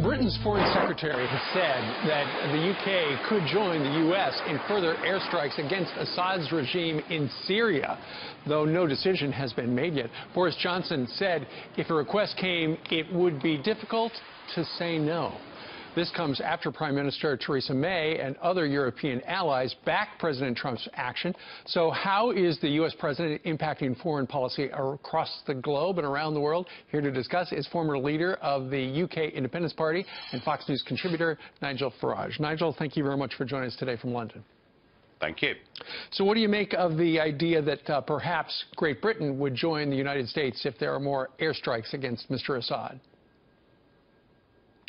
Britain's Foreign Secretary has said that the UK could join the US in further airstrikes against Assad's regime in Syria, though no decision has been made yet. Boris Johnson said if a request came, it would be difficult to say no. This comes after Prime Minister Theresa May and other European allies backed President Trump's action. So how is the U.S. president impacting foreign policy across the globe and around the world? Here to discuss is former leader of the UK Independence Party and Fox News contributor Nigel Farage. Nigel, thank you very much for joining us today from London. Thank you. So what do you make of the idea that perhaps Great Britain would join the United States if there are more airstrikes against Mr. Assad?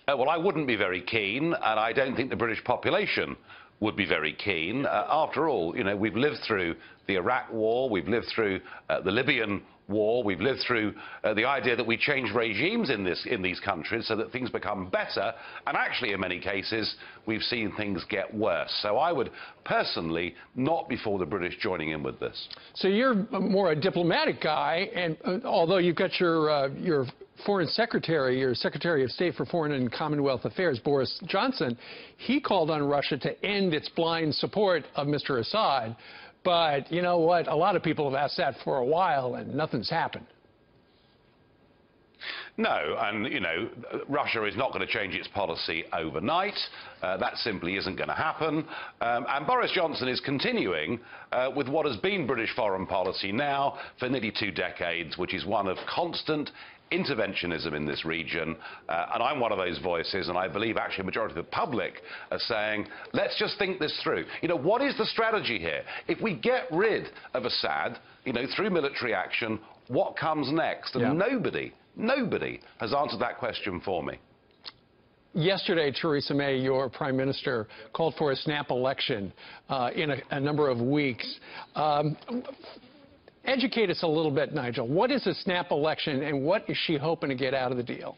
Well, I wouldn't be very keen, and I don't think the British population would be very keen. After all, you know, we've lived through the Iraq War, we've lived through the Libyan War, we've lived through the idea that we change regimes in these countries so that things become better, and actually in many cases we've seen things get worse. So I would personally not be for the British joining in with this. So you're more a diplomatic guy, and although you've got your Foreign Secretary, your Secretary of State for Foreign and Commonwealth Affairs, Boris Johnson, he called on Russia to end its blind support of Mr. Assad. But you know what? A lot of people have asked that for a while, and nothing's happened. No, and, you know, Russia is not going to change its policy overnight. That simply isn't going to happen. And Boris Johnson is continuing with what has been British foreign policy now for nearly 2 decades, which is one of constant interventionism in this region. And I'm one of those voices, and I believe actually a majority of the public are saying, let's just think this through. You know, what is the strategy here? If we get rid of Assad, you know, through military action, what comes next? And nobody has answered that question for me. Yesterday, Theresa May, your Prime Minister, called for a snap election in a number of weeks. Educate us a little bit, Nigel. What is a snap election, and what is she hoping to get out of the deal?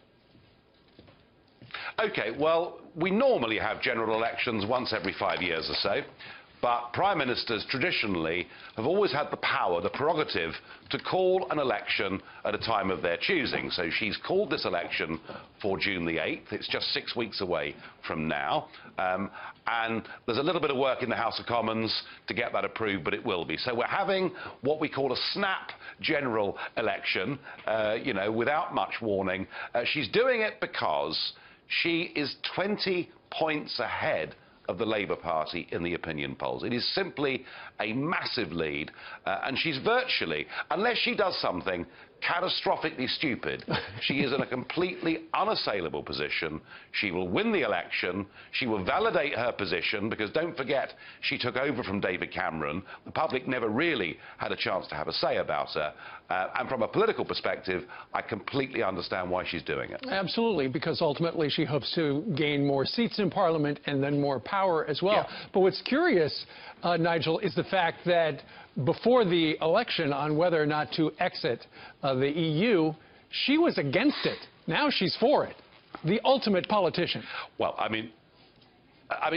OK, well, we normally have general elections once every 5 years or so. But prime ministers traditionally have always had the power, the prerogative, to call an election at a time of their choosing. So she's called this election for June the 8th. It's just 6 weeks away from now. And there's a little bit of work in the House of Commons to get that approved, but it will be. So we're having what we call a snap general election, you know, without much warning. She's doing it because she is 20 points ahead of the Labour Party in the opinion polls. It is simply a massive lead, and she's virtually, unless she does something catastrophically stupid, she is in a completely unassailable position. She will win the election. She will validate her position, because don't forget, she took over from David Cameron. The public never really had a chance to have a say about her. And from a political perspective, I completely understand why she's doing it. Absolutely, because ultimately she hopes to gain more seats in Parliament and then more power as well. Yeah. But what's curious, Nigel, is the fact that before the election on whether or not to exit the EU, she was against it. Now she's for it. The ultimate politician. Well, I mean,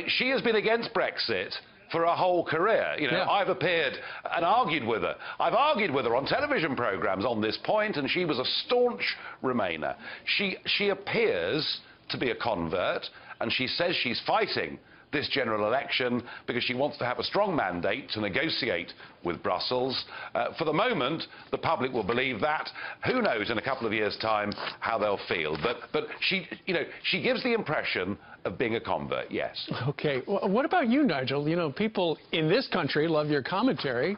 she has been against Brexit for her whole career. You know, yeah. I've appeared and argued with her. I've argued with her on television programmes on this point, and she was a staunch Remainer. She appears to be a convert, and she says she's fighting this general election because she wants to have a strong mandate to negotiate with Brussels. For the moment, the public will believe that. Who knows in a couple of years' time how they'll feel. But she, you know, she gives the impression of being a convert, yes. OK. Well, what about you, Nigel? You know, people in this country love your commentary.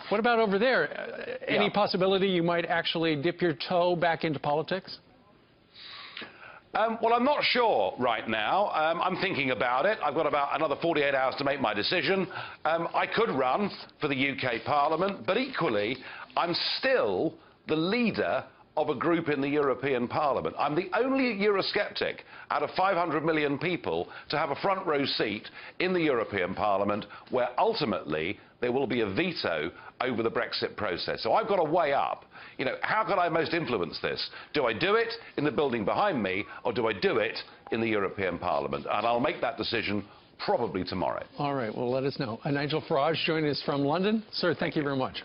What about over there? Any possibility you might actually dip your toe back into politics? Well, I'm not sure right now. I'm thinking about it. I've got about another 48 hours to make my decision. I could run for the UK Parliament, but equally, I'm still the leader of a group in the European Parliament. I'm the only Eurosceptic out of 500 million people to have a front row seat in the European Parliament, where ultimately there will be a veto over the Brexit process. So I've got to weigh up, you know, how can I most influence this? Do I do it in the building behind me, or do I do it in the European Parliament? And I'll make that decision probably tomorrow. All right, well, let us know. Nigel Farage joining us from London. Sir, thank you very much.